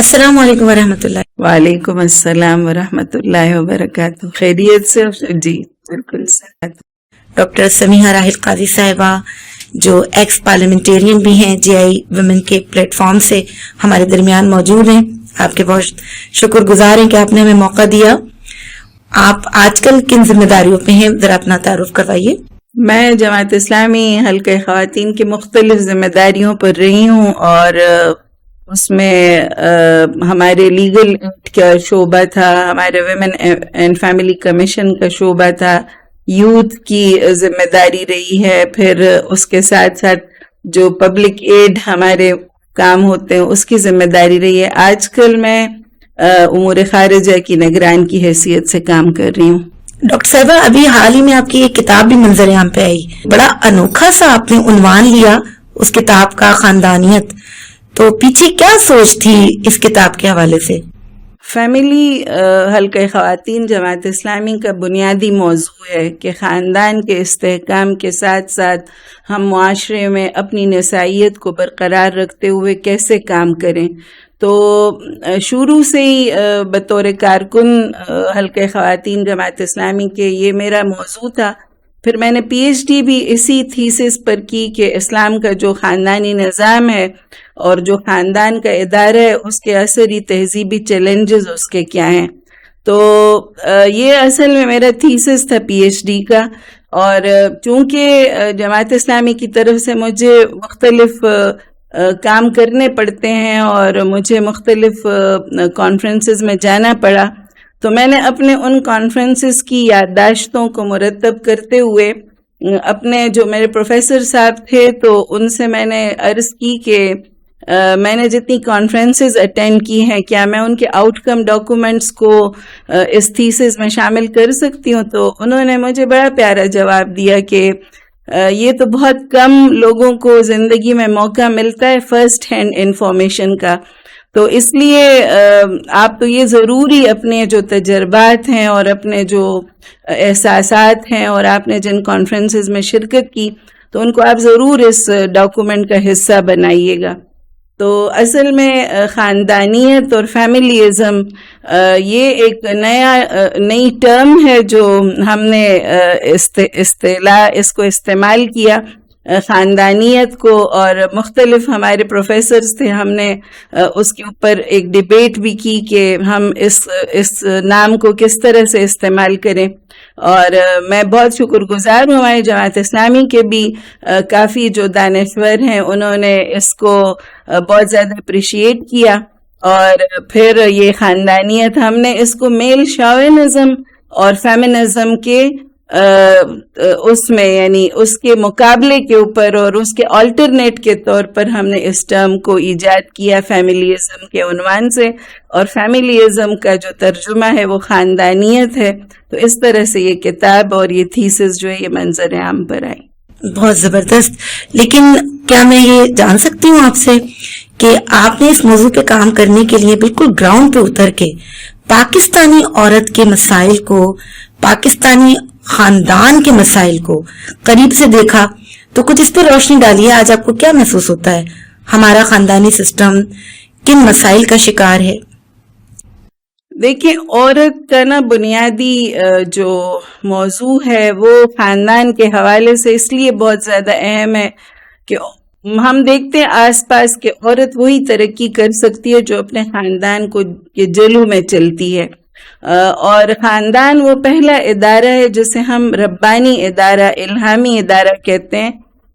السلام علیکم ورحمۃ اللہ. وعلیکم السلام ورحمۃ اللہ وبرکاتہ. خیریت سے؟ جی بالکل. ڈاکٹر سمیحہ راحل قاضی صاحبہ جو ایکس پارلیمنٹیرین بھی ہیں جے آئی ویمن کے پلیٹ فارم سے ہمارے درمیان موجود ہیں. آپ کے بہت شکر گزار ہیں کہ آپ نے ہمیں موقع دیا. آپ آج کل کن ذمہ داریوں پہ ہیں، ذرا اپنا تعارف کروائیے. میں جماعت اسلامی حلقہ خواتین کی مختلف ذمہ داریوں پر رہی ہوں، اور اس میں ہمارے لیگل ایڈ کا شعبہ تھا، ہمارے ویمن اینڈ فیملی کمیشن کا شعبہ تھا، یوتھ کی ذمہ داری رہی ہے، پھر اس کے ساتھ ساتھ جو پبلک ایڈ ہمارے کام ہوتے ہیں اس کی ذمہ داری رہی ہے. آج کل میں امور خارجہ کی نگران کی حیثیت سے کام کر رہی ہوں. ڈاکٹر صاحبہ، ابھی حال ہی میں آپ کی ایک کتاب بھی منظر عام پہ آئی، بڑا انوکھا سا آپ نے عنوان لیا اس کتاب کا، خاندانیت. تو پیچھے کیا سوچ تھی اس کتاب کے حوالے سے؟ فیملی حلقہ خواتین جماعت اسلامی کا بنیادی موضوع ہے کہ خاندان کے استحکام کے ساتھ ساتھ ہم معاشرے میں اپنی نسائیت کو برقرار رکھتے ہوئے کیسے کام کریں. تو شروع سے ہی بطور کارکن حلقہ خواتین جماعت اسلامی کے یہ میرا موضوع تھا. پھر میں نے پی ایچ ڈی بھی اسی تھیسس پر کی کہ اسلام کا جو خاندانی نظام ہے اور جو خاندان کا ادارہ ہے اس کے اثری تہذیبی چیلنجز اس کے کیا ہیں. تو یہ اصل میں میرا تھیسس تھا پی ایچ ڈی کا. اور چونکہ جماعت اسلامی کی طرف سے مجھے مختلف کام کرنے پڑتے ہیں اور مجھے مختلف کانفرنسز میں جانا پڑا، تو میں نے اپنے ان کانفرنسز کی یادداشتوں کو مرتب کرتے ہوئے اپنے جو میرے پروفیسر صاحب تھے تو ان سے میں نے عرض کی کہ میں نے جتنی کانفرنسز اٹینڈ کی ہیں کیا میں ان کے آؤٹ کم ڈاکومنٹس کو اس تھیسس میں شامل کر سکتی ہوں. تو انہوں نے مجھے بڑا پیارا جواب دیا کہ یہ تو بہت کم لوگوں کو زندگی میں موقع ملتا ہے فرسٹ ہینڈ انفارمیشن کا، تو اس لیے آپ تو یہ ضروری اپنے جو تجربات ہیں اور اپنے جو احساسات ہیں اور آپ نے جن کانفرنسز میں شرکت کی تو ان کو آپ ضرور اس ڈاکومنٹ کا حصہ بنائیے گا. تو اصل میں خاندانیت اور فیملیزم یہ ایک نئی ٹرم ہے جو ہم نے اس کو استعمال کیا خاندانیت کو، اور مختلف ہمارے پروفیسرز تھے، ہم نے اس کے اوپر ایک ڈیبیٹ بھی کی کہ ہم اس نام کو کس طرح سے استعمال کریں. اور میں بہت شکر گزار ہوں ہماری جماعت اسلامی کے بھی کافی جو دانشور ہیں انہوں نے اس کو بہت زیادہ اپریشیٹ کیا. اور پھر یہ خاندانیت ہم نے اس کو میل شاونزم اور فیمنزم کے اس میں یعنی اس کے مقابلے کے اوپر اور اس کے آلٹرنیٹ کے طور پر ہم نے اس ٹرم کو ایجاد کیا فیملیزم کے عنوان سے، اور فیملیزم کا جو ترجمہ ہے وہ خاندانیت ہے. تو اس طرح سے یہ کتاب اور یہ تھیسس جو ہے یہ منظر عام پر آئی. بہت زبردست. لیکن کیا میں یہ جان سکتی ہوں آپ سے کہ آپ نے اس موضوع پہ کام کرنے کے لیے بالکل گراؤنڈ پہ اتر کے پاکستانی عورت کے مسائل کو، پاکستانی خاندان کے مسائل کو قریب سے دیکھا، تو کچھ اس پہ روشنی ڈالیے. آج آپ کو کیا محسوس ہوتا ہے ہمارا خاندانی سسٹم کن مسائل کا شکار ہے؟ دیکھیں، عورت کا نا بنیادی جو موضوع ہے وہ خاندان کے حوالے سے اس لیے بہت زیادہ اہم ہے کہ ہم دیکھتے ہیں آس پاس کہ عورت وہی ترقی کر سکتی ہے جو اپنے خاندان کو کے جلو میں چلتی ہے. اور خاندان وہ پہلا ادارہ ہے جسے ہم ربانی ادارہ، الہامی ادارہ کہتے ہیں،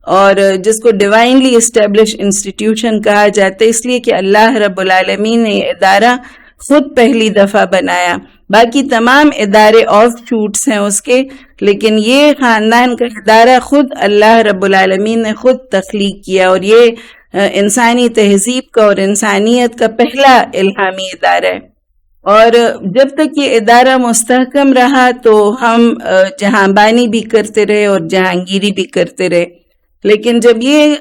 اور جس کو ڈیوائنلی اسٹیبلش انسٹیٹیوشن کہا جاتا ہے، اس لیے کہ اللہ رب العالمین نے یہ ادارہ خود پہلی دفعہ بنایا. باقی تمام ادارے آف شوٹس ہیں اس کے، لیکن یہ خاندان کا ادارہ خود اللہ رب العالمین نے خود تخلیق کیا، اور یہ انسانی تہذیب کا اور انسانیت کا پہلا الہامی ادارہ ہے. اور جب تک یہ ادارہ مستحکم رہا تو ہم جہاں بانی بھی کرتے رہے اور جہانگیری بھی کرتے رہے. لیکن جب یہ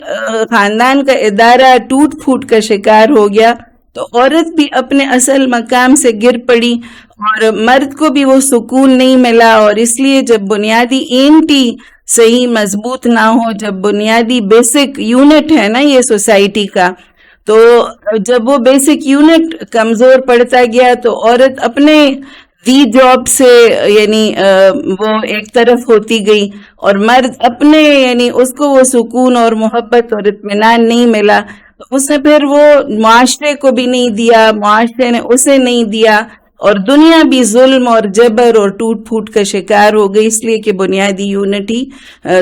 خاندان کا ادارہ ٹوٹ پھوٹ کا شکار ہو گیا تو عورت بھی اپنے اصل مقام سے گر پڑی اور مرد کو بھی وہ سکون نہیں ملا. اور اس لیے جب بنیادی اینٹی صحیح مضبوط نہ ہو، جب بنیادی بیسک یونٹ ہے نا یہ سوسائٹی کا، تو جب وہ بیسک یونٹ کمزور پڑتا گیا تو عورت اپنے دی جاب سے یعنی وہ ایک طرف ہوتی گئی اور مرد اپنے یعنی اس کو وہ سکون اور محبت اور اطمینان نہیں ملا. اس نے پھر وہ معاشرے کو بھی نہیں دیا, معاشرے نے اسے نہیں دیا, اور دنیا بھی ظلم اور جبر اور ٹوٹ پھوٹ کا شکار ہو گئی, اس لیے کہ بنیادی یونٹ ہی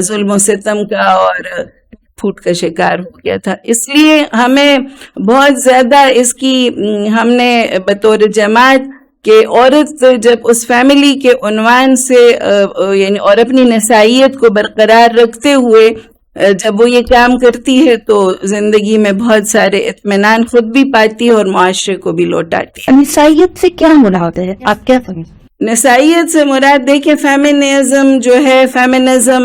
ظلم و ستم کا اور پھوٹ کا شکار ہو گیا تھا. اس لیے ہمیں بہت زیادہ اس کی ہم نے بطور جماعت کہ عورت جب اس فیملی کے عنوان سے یعنی اور اپنی نسائیت کو برقرار رکھتے ہوئے جب وہ یہ کام کرتی ہے تو زندگی میں بہت سارے اطمینان خود بھی پاتی ہے اور معاشرے کو بھی لوٹاتی ہے. نسائیت سے کیا مراد ہے, آپ کیا سمجھتے ہیں؟ نسائیت سے مراد دیکھیں فیمنزم جو ہے, فیمنزم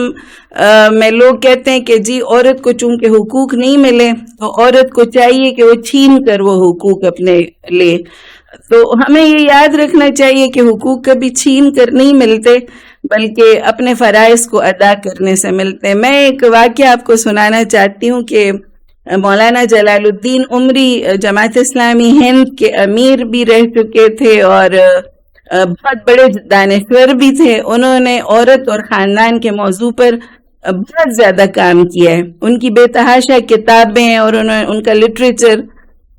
میں لوگ کہتے ہیں کہ جی عورت کو چونکہ حقوق نہیں ملے تو عورت کو چاہیے کہ وہ چھین کر وہ حقوق اپنے لے. تو ہمیں یہ یاد رکھنا چاہیے کہ حقوق کبھی چھین کر نہیں ملتے بلکہ اپنے فرائض کو ادا کرنے سے ملتے ہیں. میں ایک واقعہ آپ کو سنانا چاہتی ہوں کہ مولانا جلال الدین عمری جماعت اسلامی ہند کے امیر بھی رہ چکے تھے اور بہت بڑے دانشور بھی تھے. انہوں نے عورت اور خاندان کے موضوع پر بہت زیادہ کام کیا ہے. ان کی بے تحاشا کتابیں اور ان کا لٹریچر.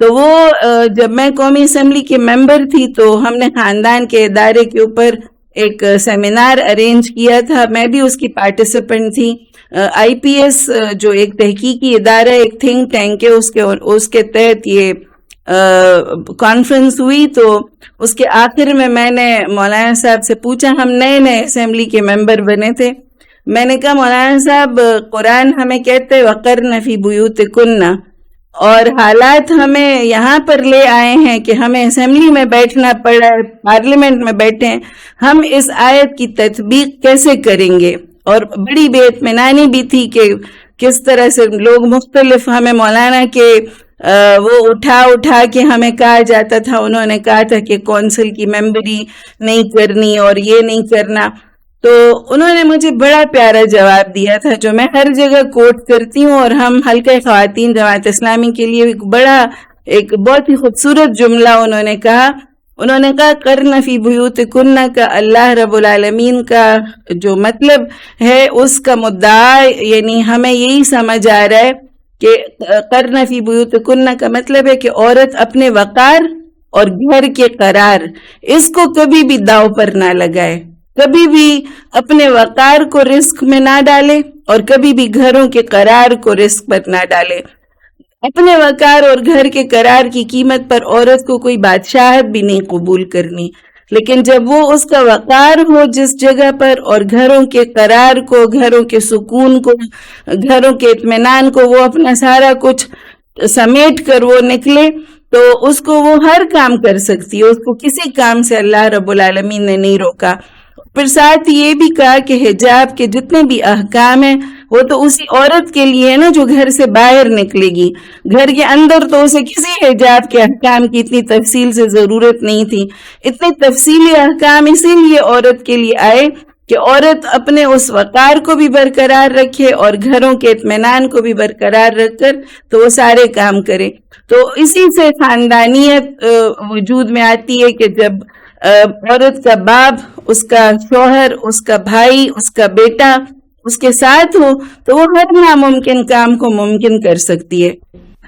تو وہ جب میں قومی اسمبلی کے ممبر تھی تو ہم نے خاندان کے ادارے کے اوپر ایک سیمینار ارینج کیا تھا, میں بھی اس کی پارٹیسپینٹ تھی. آئی پی ایس جو ایک تحقیقی ادارہ ایک تھنک ٹینک ہے, اس کے تحت یہ کانفرنس ہوئی. تو اس کے آخر میں نے مولانا صاحب سے پوچھا, ہم نئے اسمبلی کے ممبر بنے تھے, میں نے کہا مولانا صاحب قرآن ہمیں کہتے وقرن فی بیوتکن, اور حالات ہمیں یہاں پر لے آئے ہیں کہ ہمیں اسمبلی میں بیٹھنا پڑا, پارلیمنٹ میں بیٹھے ہیں, ہم اس آیت کی تطبیق کیسے کریں گے؟ اور بڑی بے اطمینانی بھی تھی کہ کس طرح سے لوگ مختلف ہمیں مولانا کے وہ اٹھا کے ہمیں کہا جاتا تھا. انہوں نے کہا تھا کہ کونسل کی ممبری نہیں کرنی اور یہ نہیں کرنا. تو انہوں نے مجھے بڑا پیارا جواب دیا تھا جو میں ہر جگہ کوٹ کرتی ہوں, اور ہم حلقہ خواتین جماعت اسلامی کے لیے ایک بہت ہی خوبصورت جملہ انہوں نے کہا. کرن فی بیوتکن کا اللہ رب العالمین کا جو مطلب ہے اس کا مدعا یعنی ہمیں یہی سمجھ آ رہا ہے کہ کرن فی بیوتکن کا مطلب ہے کہ عورت اپنے وقار اور گھر کے قرار اس کو کبھی بھی داؤ پر نہ لگائے, کبھی بھی اپنے وقار کو رسک میں نہ ڈالے اور کبھی بھی گھروں کے قرار کو رسک پر نہ ڈالے. اپنے وقار اور گھر کے قرار کی قیمت پر عورت کو کوئی بادشاہت بھی نہیں قبول کرنی, لیکن جب وہ اس کا وقار ہو جس جگہ پر اور گھروں کے قرار کو, گھروں کے سکون کو, گھروں کے اطمینان کو وہ اپنا سارا کچھ سمیٹ کر وہ نکلے تو اس کو وہ ہر کام کر سکتی ہے, اس کو کسی کام سے اللہ رب العالمین نے نہیں روکا. پھر ساتھ یہ بھی کہا کہ حجاب کے جتنے بھی احکام ہیں وہ تو اسی عورت کے لیے ہے نا جو گھر سے باہر نکلے گی, گھر کے اندر تو اسے کسی حجاب کے احکام کی اتنی تفصیل سے ضرورت نہیں تھی. اتنے تفصیلی احکام اسی لیے عورت کے لیے آئے کہ عورت اپنے اس وقار کو بھی برقرار رکھے اور گھروں کے اطمینان کو بھی برقرار رکھ کر تو وہ سارے کام کرے. تو اسی سے خاندانیت وجود میں آتی ہے کہ جب عورت کا باپ, اس کا شوہر, اس کا بھائی, اس کا بیٹا اس کے ساتھ ہو تو وہ ہر ناممکن کام کو ممکن کر سکتی ہے.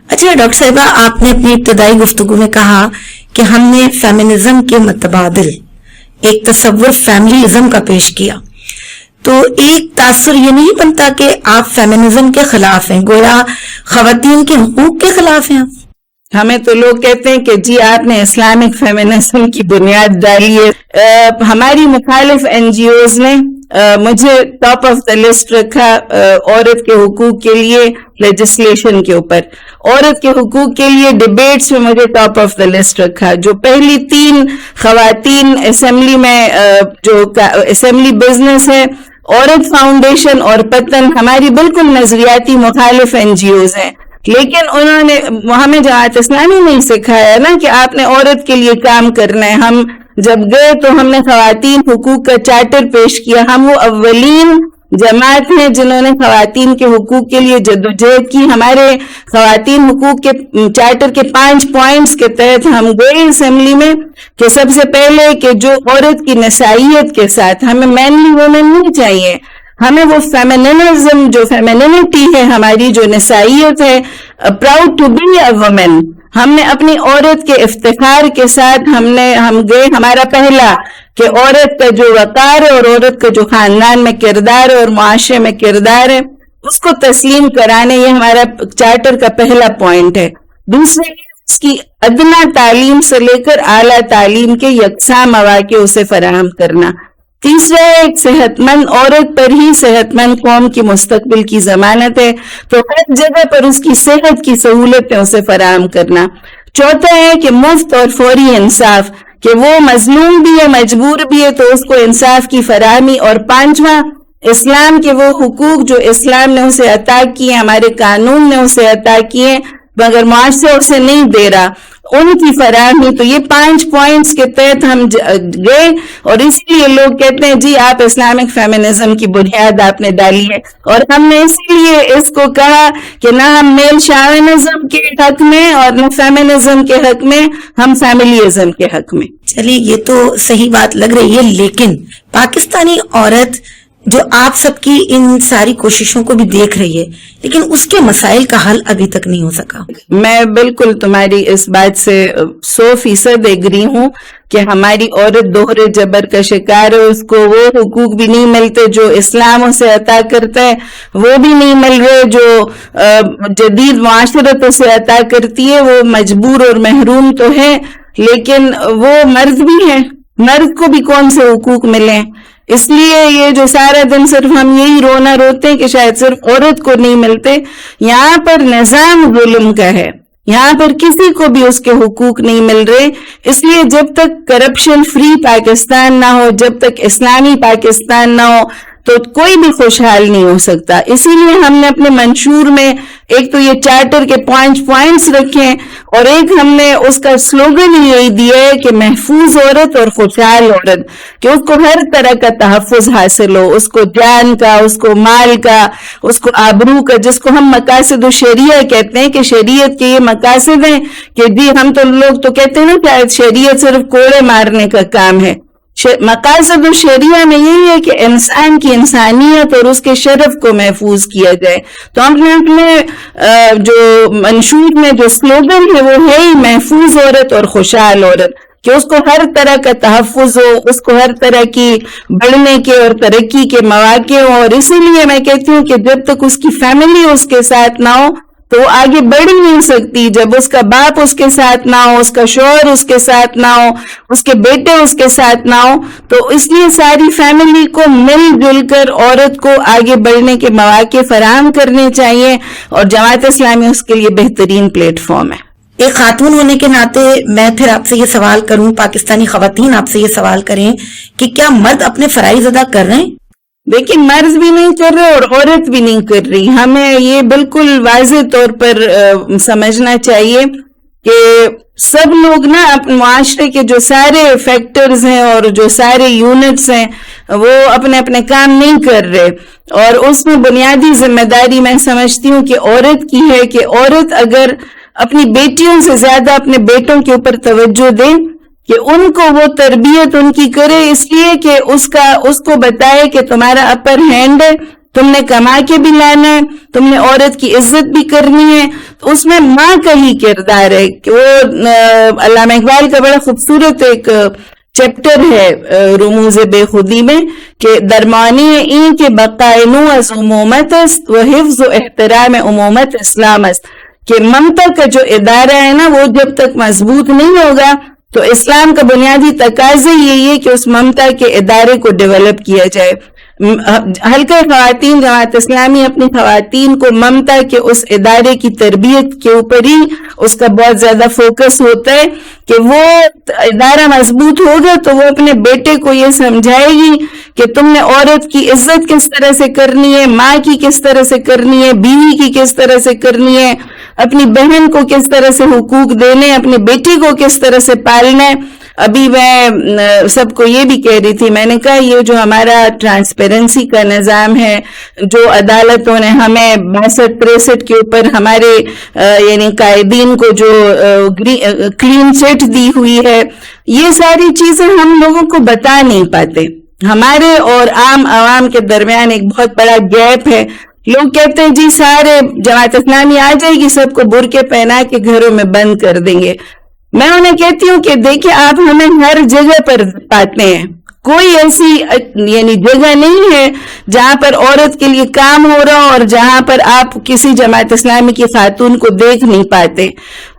اچھا ڈاکٹر صاحبہ, آپ نے اپنی ابتدائی گفتگو میں کہا کہ ہم نے فیمنزم کے متبادل ایک تصور فیملیزم کا پیش کیا, تو ایک تاثر یہ نہیں بنتا کہ آپ فیمنزم کے خلاف ہیں, گویا خواتین کے حقوق کے خلاف ہیں. ہمیں تو لوگ کہتے ہیں کہ جی آپ نے اسلامک فیمنزم کی بنیاد ڈالی ہے. ہماری مخالف این جی اوز نے مجھے ٹاپ آف دا لسٹ رکھا عورت کے حقوق کے لیے لیجسلیشن کے اوپر. عورت کے حقوق کے لیے ڈیبیٹس میں مجھے ٹاپ آف دا لسٹ رکھا. جو پہلی 3 خواتین اسمبلی میں جو اسمبلی بزنس ہے, عورت فاؤنڈیشن اور پتن, ہماری بالکل نظریاتی مخالف این جی اوز ہیں, لیکن انہوں نے ہمیں جماعت اسلامی نہیں سکھایا نا کہ آپ نے عورت کے لیے کام کرنا ہے. ہم جب گئے تو ہم نے خواتین حقوق کا چارٹر پیش کیا. ہم وہ اولین جماعت ہیں جنہوں نے خواتین کے حقوق کے لیے جدوجہد کی. ہمارے خواتین حقوق کے چارٹر کے 5 پوائنٹس کے تحت ہم گئے اسمبلی میں کہ سب سے پہلے کہ جو عورت کی نسائیت کے ساتھ ہمیں مینلی وومن نہیں چاہیے, ہمیں وہ فیمینزم جو فیمینینٹی ہے ہماری جو نسائیت ہے, proud to be a woman, ہم نے اپنی عورت کے افتخار کے ساتھ ہم گئے. ہمارا پہلا کہ عورت کا جو وقار ہے اور عورت کا جو خاندان میں کردار ہے اور معاشرے میں کردار ہے اس کو تسلیم کرانے, یہ ہمارا چارٹر کا پہلا پوائنٹ ہے. دوسرے اس کی ادنا تعلیم سے لے کر اعلیٰ تعلیم کے یکساں مواقع اسے فراہم کرنا. تیسرا ہے ایک صحت مند عورت پر ہی صحت مند قوم کی مستقبل کی ضمانت ہے, تو ہر جگہ پر اس کی صحت کی سہولتیں اسے فراہم کرنا. چوتھا ہے کہ مفت اور فوری انصاف, کہ وہ مظلوم بھی ہے مجبور بھی ہے تو اس کو انصاف کی فراہمی. اور پانچواں اسلام کے وہ حقوق جو اسلام نے اسے عطا کیے, ہمارے قانون نے اسے عطا کیے مگر معاشرے اسے نہیں دے رہا, ان کی فراہمی. تو یہ 5 پوائنٹس کے تحت ہم گئے اور اسی لیے لوگ کہتے ہیں جی آپ اسلامک فیمنزم کی بنیاد آپ نے ڈالی ہے, اور ہم نے اسی لیے اس کو کہا کہ نہ ہم میل شاونزم کے حق میں اور نہ فیمنزم کے حق میں, ہم فیملیزم کے حق میں. چلیے یہ تو صحیح بات لگ رہی ہے, لیکن پاکستانی عورت جو آپ سب کی ان ساری کوششوں کو بھی دیکھ رہی ہے لیکن اس کے مسائل کا حل ابھی تک نہیں ہو سکا. میں بالکل تمہاری اس بات سے 100% ایگری ہوں کہ ہماری عورت دوہرے جبر کا شکار ہے, اس کو وہ حقوق بھی نہیں ملتے جو اسلام اسے عطا کرتا ہے, وہ بھی نہیں مل رہے جو جدید معاشرت اسے عطا کرتی ہے. وہ مجبور اور محروم تو ہے لیکن وہ مرد بھی ہے, مرد کو بھی کون سے حقوق ملیں. اس لیے یہ جو سارا دن صرف ہم یہی رونا روتے ہیں کہ شاید صرف عورت کو نہیں ملتے, یہاں پر نظام ظلم کا ہے, یہاں پر کسی کو بھی اس کے حقوق نہیں مل رہے. اس لیے جب تک کرپشن فری پاکستان نہ ہو, جب تک اسلامی پاکستان نہ ہو تو کوئی بھی خوشحال نہیں ہو سکتا. اسی لیے ہم نے اپنے منشور میں ایک تو یہ چارٹر کے 5 پوائنٹس رکھے اور ایک ہم نے اس کا سلوگن یہی دیا ہے کہ محفوظ عورت اور خوشحال عورت, کہ اس کو ہر طرح کا تحفظ حاصل ہو, اس کو جان کا, اس کو مال کا, اس کو آبرو کا, جس کو ہم مقاصد الشریعہ کہتے ہیں کہ شریعت کے یہ مقاصد ہیں. کہ جی ہم تو لوگ تو کہتے ہیں نا کہ شریعت صرف کوڑے مارنے کا کام ہے. مقاصد الشریعہ میں یہی ہے کہ انسان کی انسانیت اور اس کے شرف کو محفوظ کیا جائے. تو ہم نے اپنے جو منشور میں جو سلوگن ہے وہ ہے ہی محفوظ عورت اور خوشحال عورت, کہ اس کو ہر طرح کا تحفظ ہو, اس کو ہر طرح کی بڑھنے کے اور ترقی کے مواقع ہو. اور اسی لیے میں کہتی ہوں کہ جب تک اس کی فیملی اس کے ساتھ نہ ہو تو وہ آگے بڑھ ہی نہیں سکتی. جب اس کا باپ اس کے ساتھ نہ ہو, اس کا شوہر اس کے ساتھ نہ ہو, اس کے بیٹے اس کے ساتھ نہ ہو, تو اس لیے ساری فیملی کو مل جل کر عورت کو آگے بڑھنے کے مواقع فراہم کرنے چاہیے, اور جماعت اسلامی اس کے لیے بہترین پلیٹ فارم ہے. ایک خاتون ہونے کے ناطے میں پھر آپ سے یہ سوال کروں, پاکستانی خواتین آپ سے یہ سوال کریں کہ کیا مرد اپنے فرائض ادا کر رہے ہیں؟ دیکھیں, مرد بھی نہیں کر رہے اور عورت بھی نہیں کر رہی. ہمیں یہ بالکل واضح طور پر سمجھنا چاہیے کہ سب لوگ نا اپنے معاشرے کے جو سارے فیکٹرز ہیں اور جو سارے یونٹس ہیں وہ اپنے اپنے کام نہیں کر رہے, اور اس میں بنیادی ذمہ داری میں سمجھتی ہوں کہ عورت کی ہے کہ عورت اگر اپنی بیٹیوں سے زیادہ اپنے بیٹوں کے اوپر توجہ دے, کہ ان کو وہ تربیت ان کی کرے, اس لیے کہ اس کو بتائے کہ تمہارا اپر ہینڈ ہے, تم نے کما کے بھی لانا ہے, تم نے عورت کی عزت بھی کرنی ہے. تو اس میں ماں کا ہی کردار ہے. کہ وہ علامہ اقبال کا بڑا خوبصورت ایک چیپٹر ہے رموز بے خودی میں کہ درمانی این کے بقائنو از امومت است و حفظ و احترام امومت اسلام است, کہ ممتا کا جو ادارہ ہے نا وہ جب تک مضبوط نہیں ہوگا تو اسلام کا بنیادی تقاضا یہی ہے کہ اس ممتا کے ادارے کو ڈیولپ کیا جائے. حلقہ خواتین جماعت اسلامی اپنی خواتین کو ممتا کے اس ادارے کی تربیت کے اوپر ہی اس کا بہت زیادہ فوکس ہوتا ہے کہ وہ ادارہ مضبوط ہوگا تو وہ اپنے بیٹے کو یہ سمجھائے گی کہ تم نے عورت کی عزت کس طرح سے کرنی ہے, ماں کی کس طرح سے کرنی ہے, بیوی کی کس طرح سے کرنی ہے, اپنی بہن کو کس طرح سے حقوق دینے, اپنے بیٹی کو کس طرح سے پالنا ہے, ابھی میں سب کو یہ بھی کہہ رہی تھی، میں نے کہا یہ جو ہمارا ٹرانسپیرنسی کا نظام ہے، جو عدالتوں نے ہمیں 62-63 کے اوپر ہمارے یعنی قائدین کو جو کلین چٹ دی ہوئی ہے، یہ ساری چیزیں ہم لوگوں کو بتا نہیں پاتے. ہمارے اور عام عوام کے درمیان ایک بہت بڑا گیپ ہے. لوگ کہتے ہیں جی سارے جماعت اسلامی آ جائے گی، سب کو برقعے پہنا کے گھروں میں بند کر دیں گے. میں انہیں کہتی ہوں کہ دیکھیں آپ ہمیں ہر جگہ پر پاتے ہیں، کوئی ایسی یعنی جگہ نہیں ہے جہاں پر عورت کے لیے کام ہو رہا اور جہاں پر آپ کسی جماعت اسلامی کی خاتون کو دیکھ نہیں پاتے.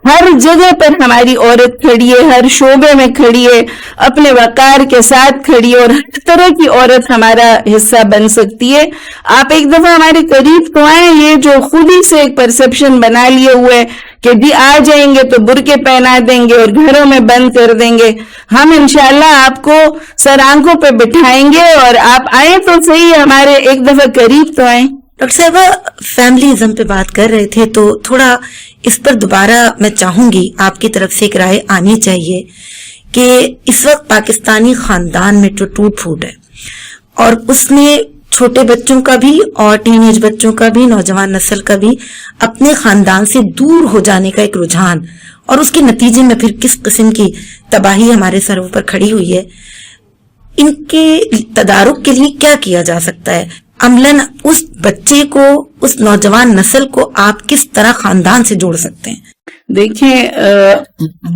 ہر جگہ پر ہماری عورت کھڑی ہے، ہر شعبے میں کھڑی ہے، اپنے وقار کے ساتھ کھڑی ہے، اور ہر طرح کی عورت ہمارا حصہ بن سکتی ہے. آپ ایک دفعہ ہمارے قریب تو آئیں. یہ جو خود ہی سے ایک پرسپشن بنا لیے ہوئے کہ جی آ جائیں گے تو برقعے پہنا دیں گے اور گھروں میں بند کر دیں گے، ہم انشاءاللہ آپ کو سر آنکھوں پہ بٹھائیں گے اور آپ آئیں تو صحیح، ہمارے ایک دفعہ قریب تو آئیں. ڈاکٹر صاحبہ فیملیزم پہ بات کر رہے تھے تو تھوڑا اس پر دوبارہ میں چاہوں گی آپ کی طرف سے ایک رائے آنی چاہیے کہ اس وقت پاکستانی خاندان میں جو ٹوٹ پھوٹ ہے اور اس میں چھوٹے بچوں کا بھی اور ٹین ایج بچوں کا بھی، نوجوان نسل کا بھی اپنے خاندان سے دور ہو جانے کا ایک رجحان، اور اس کے نتیجے میں پھر کس قسم کی تباہی ہمارے سروں پر کھڑی ہوئی ہے، ان کے تدارک کے لیے کیا کیا جا سکتا ہے؟ عملاً اس بچے کو، اس نوجوان نسل کو آپ کس طرح خاندان سے جوڑ سکتے ہیں؟ دیکھیں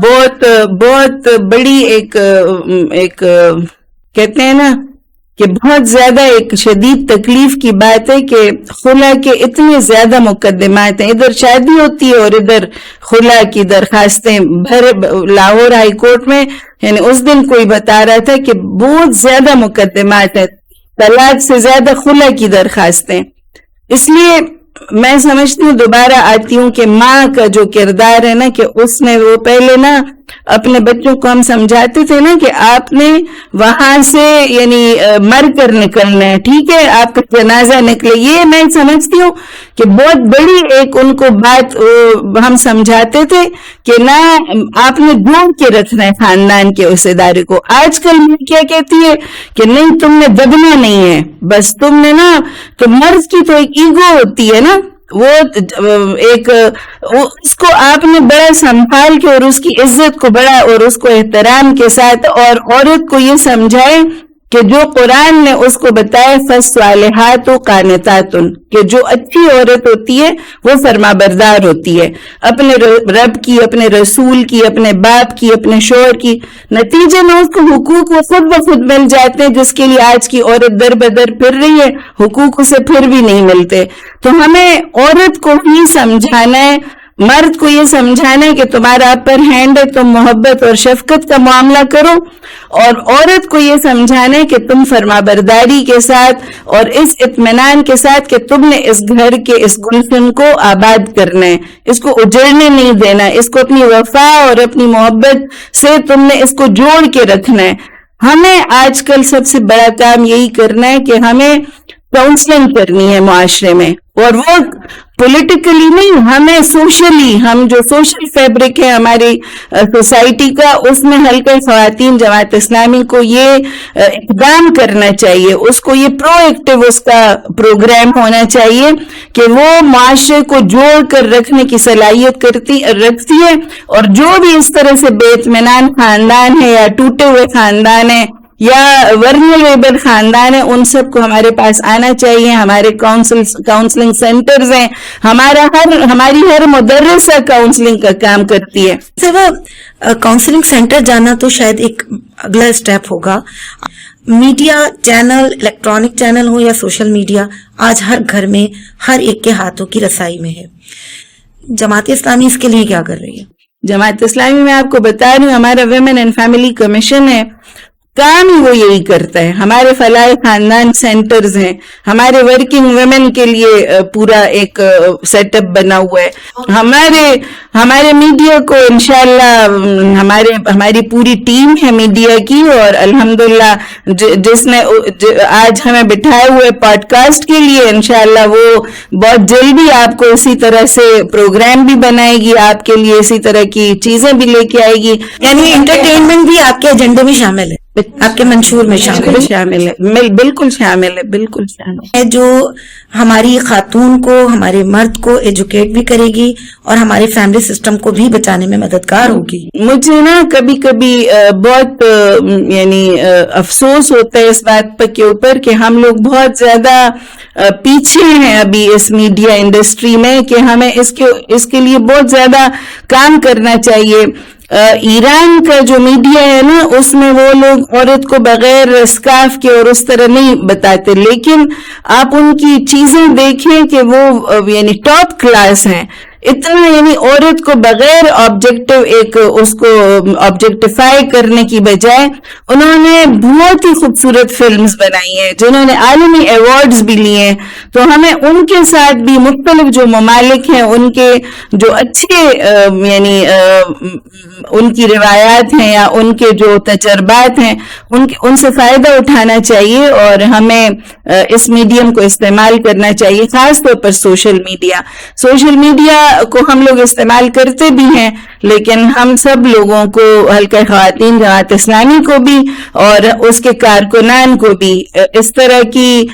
بہت بڑی ایک کہتے ہیں نا کہ بہت زیادہ ایک شدید تکلیف کی بات ہے کہ خلا کے اتنے زیادہ مقدمات ہیں. ادھر شادی ہوتی ہے اور ادھر خلا کی درخواستیں لاہور ہائی کورٹ میں، یعنی اس دن کوئی بتا رہا تھا کہ بہت زیادہ مقدمات ہیں، طلاق سے زیادہ خلا کی درخواستیں. اس لیے میں سمجھتی ہوں، دوبارہ آتی ہوں کہ ماں کا جو کردار ہے نا، کہ اس نے وہ پہلے نا اپنے بچوں کو ہم سمجھاتے تھے نا کہ آپ نے وہاں سے یعنی مر کر نکلنا ہے، ٹھیک ہے، آپ کا جنازہ نکلے. یہ میں سمجھتی ہوں کہ بہت بڑی ایک ان کو بات ہم سمجھاتے تھے کہ نہ آپ نے جوڑ کے رکھنا ہے خاندان کے اس ادارے کو. آج کل میں کیا کہتی ہے کہ نہیں تم نے دبنا نہیں ہے، بس تم نے نا، تو مرد کی تو ایک ایگو ہوتی ہے نا، وہ ایک اس کو آپ نے بڑا سنبھال کے اور اس کی عزت کو بڑا اور اس کو احترام کے ساتھ، اور عورت کو یہ سمجھائے کہ جو قرآن نے اس کو بتایا فالصالحات قانتات، کہ جو اچھی عورت ہوتی ہے وہ فرما بردار ہوتی ہے اپنے رب کی، اپنے رسول کی، اپنے باپ کی، اپنے شوہر کی. نتیجے میں اس کو حقوق وہ خود بخود مل جاتے ہیں، جس کے لیے آج کی عورت در بدر پھر رہی ہے، حقوق اسے پھر بھی نہیں ملتے. تو ہمیں عورت کو ہی سمجھانا ہے، مرد کو یہ سمجھانا ہے کہ تمہارا اپر ہینڈ ہے، تم محبت اور شفقت کا معاملہ کرو، اور عورت کو یہ سمجھانا ہے کہ تم فرما برداری کے ساتھ اور اس اطمینان کے ساتھ کہ تم نے اس گھر کے اس گلشن کو آباد کرنا ہے، اس کو اجڑنے نہیں دینا، اس کو اپنی وفا اور اپنی محبت سے تم نے اس کو جوڑ کے رکھنا ہے. ہمیں آج کل سب سے بڑا کام یہی کرنا ہے کہ ہمیں کاؤنسلنگ کرنی ہے معاشرے میں، اور وہ پولیٹیکلی نہیں، ہمیں سوشلی، ہم جو سوشل فیبرک ہے ہماری سوسائٹی کا، اس میں حلقہ خواتین جماعت اسلامی کو یہ اقدام کرنا چاہیے، اس کو یہ پرو ایکٹیو اس کا پروگرام ہونا چاہیے کہ وہ معاشرے کو جوڑ کر رکھنے کی صلاحیت رکھتی ہے، اور جو بھی اس طرح سے بے اطمینان خاندان ہے یا ٹوٹے ہوئے خاندان ہے یا ورنریبل خاندان ہے، ان سب کو ہمارے پاس آنا چاہیے. ہمارے کاؤنسلنگ سینٹرز ہیں، ہماری ہر مدرسہ کاؤنسلنگ کا کام کرتی ہے. کاؤنسلنگ سینٹر جانا تو شاید ایک اگلا اسٹیپ ہوگا. میڈیا چینل، الیکٹرانک چینل ہو یا سوشل میڈیا، آج ہر گھر میں ہر ایک کے ہاتھوں کی رسائی میں ہے. جماعت اسلامی اس کے لیے کیا کر رہی ہے؟ جماعت اسلامی میں آپ کو بتا رہی ہوں، ہمارا ویمن اینڈ فیملی کمیشن ہے، کام ہی وہ یہی کرتا ہے. ہمارے فلاح خاندان سینٹرز ہیں, ہمارے ورکنگ ویمن کے لیے پورا ایک سیٹ اپ بنا ہوا ہے. ہمارے میڈیا کو انشاءاللہ ہماری پوری ٹیم ہے میڈیا کی, اور الحمدللہ جس نے آج ہمیں بٹھائے ہوئے پوڈ کاسٹ کے لیے, انشاءاللہ وہ بہت جلدی آپ کو اسی طرح سے پروگرام بھی بنائے گی, آپ کے لیے اسی طرح کی چیزیں بھی لے کے آئے گی. یعنی انٹرٹینمنٹ بھی آپ کے ایجنڈے میں شامل ہے, آپ کے منشور میں شامل ہے, بالکل شامل ہے. جو ہماری خاتون کو, ہمارے مرد کو ایجوکیٹ بھی کرے گی اور ہمارے فیملی سسٹم کو بھی بچانے میں مددگار ہوگی. مجھے نا کبھی کبھی بہت یعنی افسوس ہوتا ہے اس بات کے اوپر کہ ہم لوگ بہت زیادہ پیچھے ہیں ابھی اس میڈیا انڈسٹری میں, کہ ہمیں اس کے لیے بہت زیادہ کام کرنا چاہیے. ایران کا جو میڈیا ہے نا, اس میں وہ لوگ عورت کو بغیر اسکارف کے اور اس طرح نہیں بتاتے, لیکن آپ ان کی چیزیں دیکھیں کہ وہ یعنی ٹاپ کلاس ہیں. اتنا یعنی عورت کو بغیر اس کو آبجیکٹیفائی کرنے کی بجائے انہوں نے بہت ہی خوبصورت فلمز بنائی ہیں جنہوں نے عالمی ایوارڈز بھی لیے ہیں. تو ہمیں ان کے ساتھ بھی مختلف جو ممالک ہیں ان کے جو اچھے یعنی ان کی روایات ہیں یا ان کے جو تجربات ہیں ان سے فائدہ اٹھانا چاہیے, اور ہمیں اس میڈیم کو استعمال کرنا چاہیے, خاص طور پر سوشل میڈیا کو ہم لوگ استعمال کرتے بھی ہیں, لیکن ہم سب لوگوں کو, حلقہ خواتین جماعت اسلامی کو بھی اور اس کے کارکنان کو بھی اس طرح کی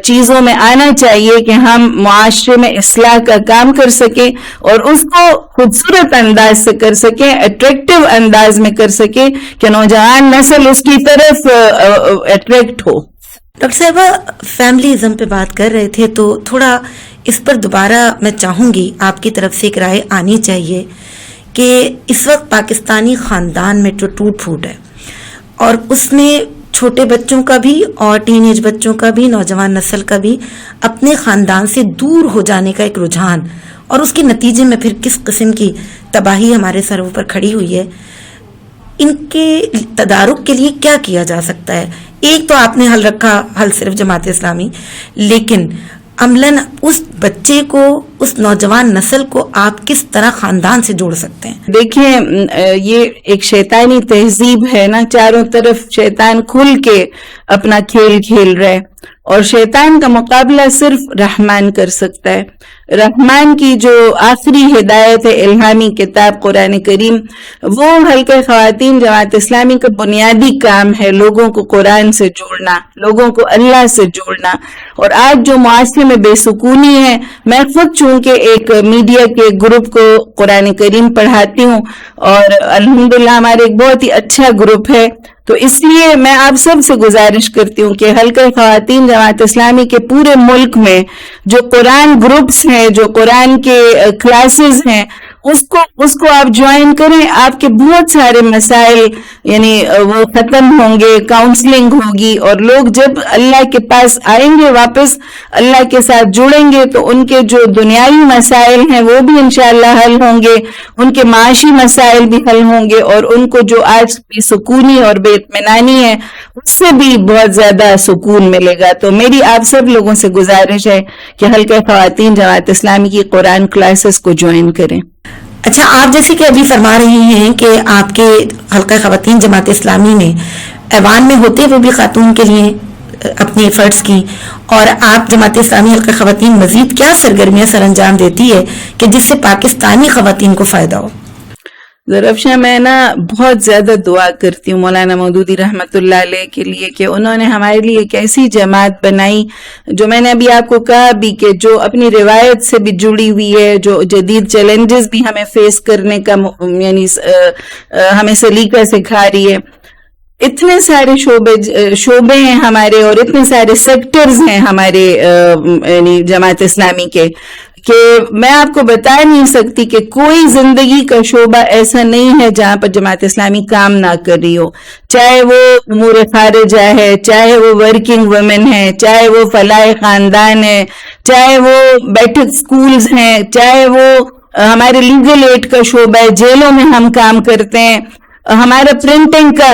چیزوں میں آنا چاہیے کہ ہم معاشرے میں اصلاح کا کام کر سکیں اور اس کو خوبصورت انداز سے کر سکیں, اٹریکٹیو انداز میں کر سکیں کہ نوجوان نسل اس کی طرف اٹریکٹ ہو. ڈاکٹر صاحبہ, فیملیزم پہ بات کر رہے تھے تو تھوڑا اس پر دوبارہ میں چاہوں گی آپ کی طرف سے ایک رائے آنی چاہیے کہ اس وقت پاکستانی خاندان میں جو ٹوٹ پھوٹ ہے, اور اس میں چھوٹے بچوں کا بھی اور ٹین ایج بچوں کا بھی, نوجوان نسل کا بھی اپنے خاندان سے دور ہو جانے کا ایک رجحان, اور اس کے نتیجے میں پھر کس قسم کی تباہی ہمارے سروں پر کھڑی ہوئی ہے, ان کے تدارک کے لیے کیا کیا جا سکتا ہے؟ ایک تو آپ نے حل صرف جماعت اسلامی, لیکن عملاً اس بچے کو, اس نوجوان نسل کو آپ کس طرح خاندان سے جوڑ سکتے ہیں؟ دیکھیں, یہ ایک شیطانی تہذیب ہے نا, چاروں طرف شیطان کھل کے اپنا کھیل کھیل رہا ہے, اور شیطان کا مقابلہ صرف رحمان کر سکتا ہے. رحمان کی جو آخری ہدایت ہے, الہامی کتاب قرآن کریم, وہ حلقہ خواتین جماعت اسلامی کا بنیادی کام ہے لوگوں کو قرآن سے جوڑنا, لوگوں کو اللہ سے جوڑنا. اور آج جو معاشرے میں بے سکونی ہے, میں خود چونکہ ایک میڈیا کے گروپ کو قرآن کریم پڑھاتی ہوں, اور الحمدللہ ہمارے ایک بہت ہی اچھا گروپ ہے, تو اس لیے میں آپ سب سے گزارش کرتی ہوں کہ حلقہ خواتین جماعت اسلامی کے پورے ملک میں جو قرآن گروپس ہیں, جو قرآن کے کلاسز ہیں, اس کو آپ جوائن کریں. آپ کے بہت سارے مسائل یعنی وہ ختم ہوں گے, کاؤنسلنگ ہوگی, اور لوگ جب اللہ کے پاس آئیں گے, واپس اللہ کے ساتھ جڑیں گے, تو ان کے جو دنیاوی مسائل ہیں وہ بھی انشاءاللہ حل ہوں گے, ان کے معاشی مسائل بھی حل ہوں گے, اور ان کو جو آج بے سکونی اور بے اطمینانی ہے اس سے بھی بہت زیادہ سکون ملے گا. تو میری آپ سب لوگوں سے گزارش ہے کہ حلقہ خواتین جماعت اسلامی کی قرآن کلاسز کو جوائن کریں. اچھا, آپ جیسے کہ ابھی فرما رہی ہیں کہ آپ کے حلقہ خواتین جماعت اسلامی میں ایوان میں ہوتے ہوئے بھی خاتون کے لیے اپنی ایفرٹس کی, اور آپ جماعت اسلامی حلقہ خواتین مزید کیا سرگرمیاں سر انجام دیتی ہے کہ جس سے پاکستانی خواتین کو فائدہ ہو؟ ذرافشاہ, میں نا بہت زیادہ دعا کرتی ہوں مولانا مودودی رحمت اللہ علیہ کے لیے کہ انہوں نے ہمارے لیے ایک ایسی جماعت بنائی جو میں نے ابھی آپ کو کہا بھی کہ جو اپنی روایت سے بھی جڑی ہوئی ہے, جو جدید چیلنجز بھی ہمیں فیس کرنے کا یعنی ہمیں سلیقہ سکھا رہی ہے. اتنے سارے شعبے ہیں ہمارے, اور اتنے سارے سیکٹرز ہیں ہمارے یعنی جماعت اسلامی کے, کہ میں آپ کو بتا نہیں سکتی کہ کوئی زندگی کا شعبہ ایسا نہیں ہے جہاں پر جماعت اسلامی کام نہ کر رہی ہو, چاہے وہ امور خارجہ ہے, چاہے وہ ورکنگ ویمن ہے, چاہے وہ فلاح خاندان ہے, چاہے وہ بیٹھک سکولز ہیں, چاہے وہ ہمارے لیگل ایڈ کا شعبہ ہے, جیلوں میں ہم کام کرتے ہیں, ہمارا پرنٹنگ کا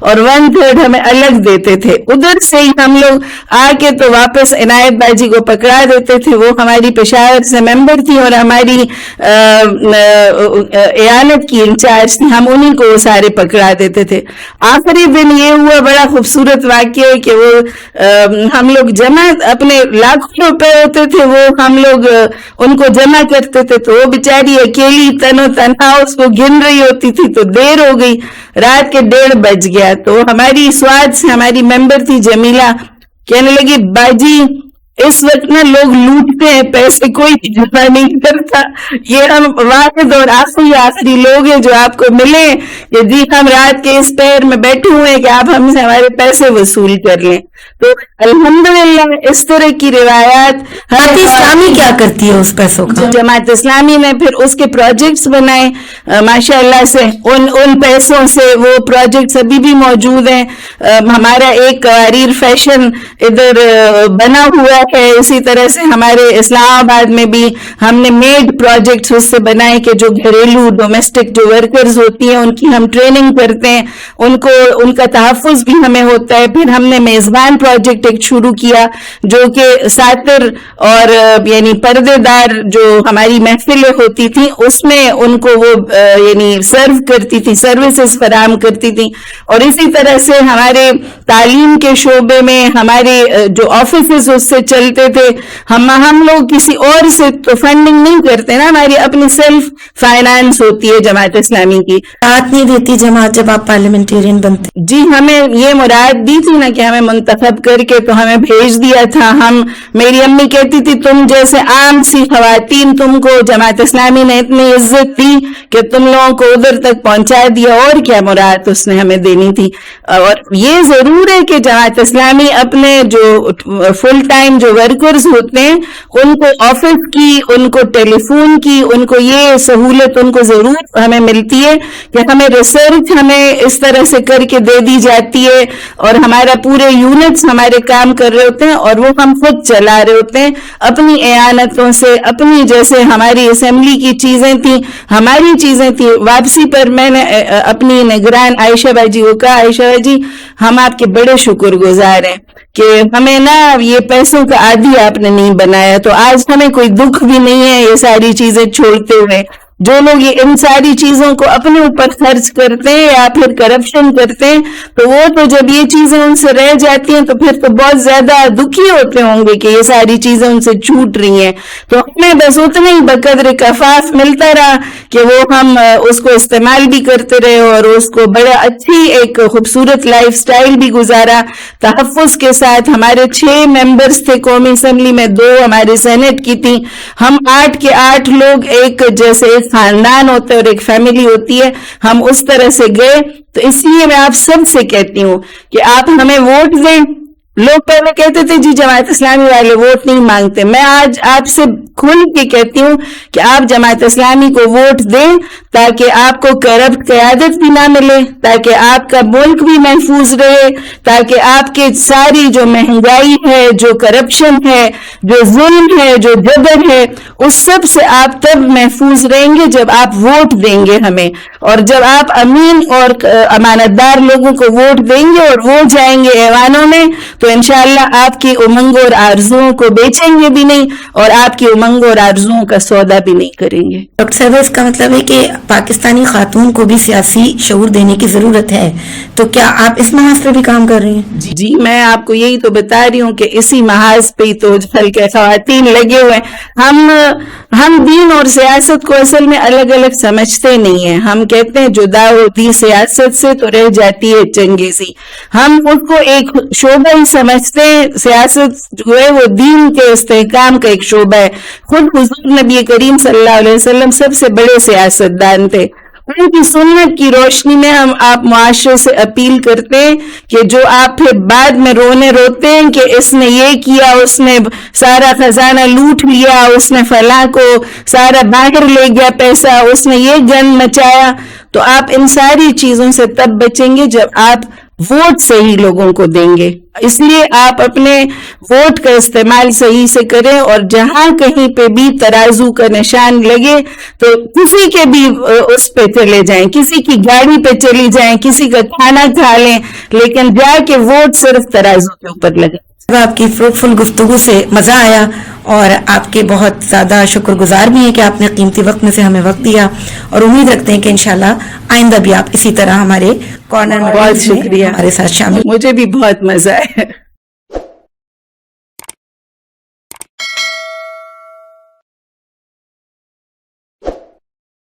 اور 1/3 ہمیں الگ دیتے تھے. ادھر سے ہی ہم لوگ آ کے تو واپس عنایت باجی کو پکڑا دیتے تھے. وہ ہماری پشاور سے ممبر تھی اور ہماری ایالت کی انچارج تھی. ہم انہیں کو وہ سارے پکڑا دیتے تھے. آخری دن یہ ہوا بڑا خوبصورت واقعہ کہ وہ ہم لوگ جمع اپنے لاکھوں روپے ہوتے تھے وہ ہم لوگ ان کو جمع کرتے تھے. تو وہ بیچاری اکیلی تنو تنہا اس کو گن رہی ہوتی تھی تو دیر ہو گئی, رات کے 1:30 بج گیا. تو ہماری سواد سے ہماری ممبر تھی جمیلہ, کہنے لگی باجی اس وقت نا لوگ لوٹتے ہیں, پیسے کوئی جمع نہیں کرتا, یہ ہم واحد اور آخری لوگ ہیں جو آپ کو ملے کہ جی ہم رات کے اس پہر میں بیٹھے ہوئے ہیں کہ آپ ہم سے ہمارے پیسے وصول کر لیں. تو الحمدللہ اس طرح کی روایات. جماعت اسلامی کیا کرتی ہے اس پیسوں کا؟ جماعت اسلامی نے پھر اس کے پروجیکٹس بنائے ماشاء اللہ سے. ان پیسوں سے وہ پروجیکٹس ابھی بھی موجود ہیں. ہمارا ایک قواریر فیشن ادھر بنا ہوا ہے. اسی طرح سے ہمارے اسلام آباد میں بھی ہم نے میڈ پروجیکٹس اس سے بنائے کہ جو گھریلو ڈومیسٹک جو ورکرز ہوتی ہیں ان کی ہم ٹریننگ کرتے ہیں, ان کا تحفظ بھی ہمیں ہوتا ہے. پھر ہم نے میزبان پروجیکٹ ایک شروع کیا جو کہ ساتر اور یعنی پردے دار جو ہماری محفلیں ہوتی تھیں اس میں ان کو وہ یعنی سرو کرتی تھی, سروسز فراہم کرتی تھی. اور اسی طرح سے ہمارے تعلیم کے شعبے میں ہمارے جو آفیسز اس سے چلتے تھے. ہم لوگ کسی اور سے تو فنڈنگ نہیں کرتے نا, ہماری اپنی سیلف فائنانس ہوتی ہے جماعت اسلامی کی. ساتھ نہیں دیتی جماعت جب آپ پارلیمنٹیرین بنتے؟ جی ہمیں یہ مراد دی تھی نا کہ ہمیں منتخب کر کے تو ہمیں بھیج دیا تھا. میری امی کہتی تھی تم جیسے عام سی خواتین تم کو جماعت اسلامی نے اتنی عزت دی کہ تم لوگوں کو ادھر تک پہنچا دیا, اور کیا مراد اس نے ہمیں دینی تھی. اور یہ ضرور ہے کہ جماعت اسلامی اپنے جو فل ٹائم جو ورکرز ہوتے ہیں ان کو آفس کی, ان کو ٹیلی فون کی, ان کو یہ سہولت ان کو ضرور ہمیں ملتی ہے کہ ہمیں ریسرچ ہمیں اس طرح سے کر کے دے دی جاتی ہے اور ہمارا پورے یونٹس ہمارے کام کر رہے ہوتے ہیں اور وہ ہم خود چلا رہے ہوتے ہیں اپنی اعانتوں سے. اپنی جیسے ہماری اسمبلی کی چیزیں تھیں, ہماری چیزیں تھیں, واپسی پر میں نے اپنی نگران عائشہ باجی کو کہا عائشہ باجی ہم آپ کے بڑے شکر گزار ہیں کہ ہمیں نا یہ پیسوں کا عادی آپ نے نہیں بنایا. تو آج ہمیں کوئی دکھ بھی نہیں ہے یہ ساری چیزیں چھوڑتے ہوئے. جو لوگ ان ساری چیزوں کو اپنے اوپر خرچ کرتے ہیں یا پھر کرپشن کرتے ہیں تو وہ تو جب یہ چیزیں ان سے رہ جاتی ہیں تو پھر تو بہت زیادہ دکھی ہوتے ہوں گے کہ یہ ساری چیزیں ان سے چھوٹ رہی ہیں. تو ہمیں بس اتنا ہی بقدر کفاف ملتا رہا کہ وہ ہم اس کو استعمال بھی کرتے رہے اور اس کو بڑا اچھی ایک خوبصورت لائف سٹائل بھی گزارا تحفظ کے ساتھ. ہمارے 6 ممبرز تھے قومی اسمبلی میں, 2 ہمارے سینٹ کی تھی. ہم 8 کے 8 لوگ ایک جیسے خاندان ہوتا ہے اور ایک فیملی ہوتی ہے, ہم اس طرح سے گئے. تو اس لیے میں آپ سب سے کہتی ہوں کہ آپ ہمیں ووٹ دیں. لوگ پہلے کہتے تھے جی جماعت اسلامی والے ووٹ نہیں مانگتے. میں آج آپ سے کھل کے کہتی ہوں کہ آپ جماعت اسلامی کو ووٹ دیں تاکہ آپ کو کرپٹ قیادت بھی نہ ملے, تاکہ آپ کا ملک بھی محفوظ رہے, تاکہ آپ کے ساری جو مہنگائی ہے, جو کرپشن ہے, جو ظلم ہے, جو جبر ہے, اس سب سے آپ تب محفوظ رہیں گے جب آپ ووٹ دیں گے ہمیں. اور جب آپ امین اور امانت دار لوگوں کو ووٹ دیں گے اور وہ جائیں گے ایوانوں میں تو انشاءاللہ آپ کی امنگوں اور آرزوؤں کو بیچیں گے بھی نہیں اور آپ کی امنگوں اور آرزوؤں کا سودا بھی نہیں کریں گے. ڈاکٹر صاحب اس کا مطلب ہے کہ پاکستانی خاتون کو بھی سیاسی شعور دینے کی ضرورت ہے, تو کیا آپ اس محاذ پہ بھی کام کر رہی ہیں؟ جی میں آپ کو یہی تو بتا رہی ہوں کہ اسی محاذ پہ ہی تو ہلکے خواتین لگے ہوئے ہیں. ہم دین اور سیاست کو اصل میں الگ الگ سمجھتے نہیں ہیں. ہم کہتے ہیں جدا ہوتی سیاست سے تو رہ جاتی ہے چنگیزی. ہم اس کو ایک شعبہ ہی سمجھتے ہیں. سیاست جو ہے وہ دین کے استحکام کا ایک شعبہ ہے. خود حضور نبی کریم صلی اللہ علیہ وسلم سب سے بڑے سیاستدان تھے. ان کی سنت کی روشنی میں ہم آپ معاشرے سے اپیل کرتے ہیں کہ جو آپ پھر بعد میں روتے ہیں کہ اس نے یہ کیا, اس نے سارا خزانہ لوٹ لیا, اس نے فلاں کو سارا باہر لے گیا پیسہ, اس نے یہ گن مچایا, تو آپ ان ساری چیزوں سے تب بچیں گے جب آپ ووٹ صحیح لوگوں کو دیں گے. اس لیے آپ اپنے ووٹ کا استعمال صحیح سے کریں, اور جہاں کہیں پہ بھی ترازو کا نشان لگے تو کسی کے بھی اس پہ چلے جائیں, کسی کی گاڑی پہ چلی جائیں, کسی کا کھانا کھا لیں, لیکن جا کے ووٹ صرف ترازو کے اوپر لگے. آپ کی فروٹفل گفتگو سے مزہ آیا, اور آپ کے بہت زیادہ شکر گزار بھی ہیں کہ آپ نے قیمتی وقت میں سے ہمیں وقت دیا, اور امید رکھتے ہیں کہ انشاءاللہ آئندہ بھی آپ اسی طرح ہمارے کارنر میں بہت شکریہ ہمارے ساتھ شامل. مجھے بھی بہت مزہ آیا.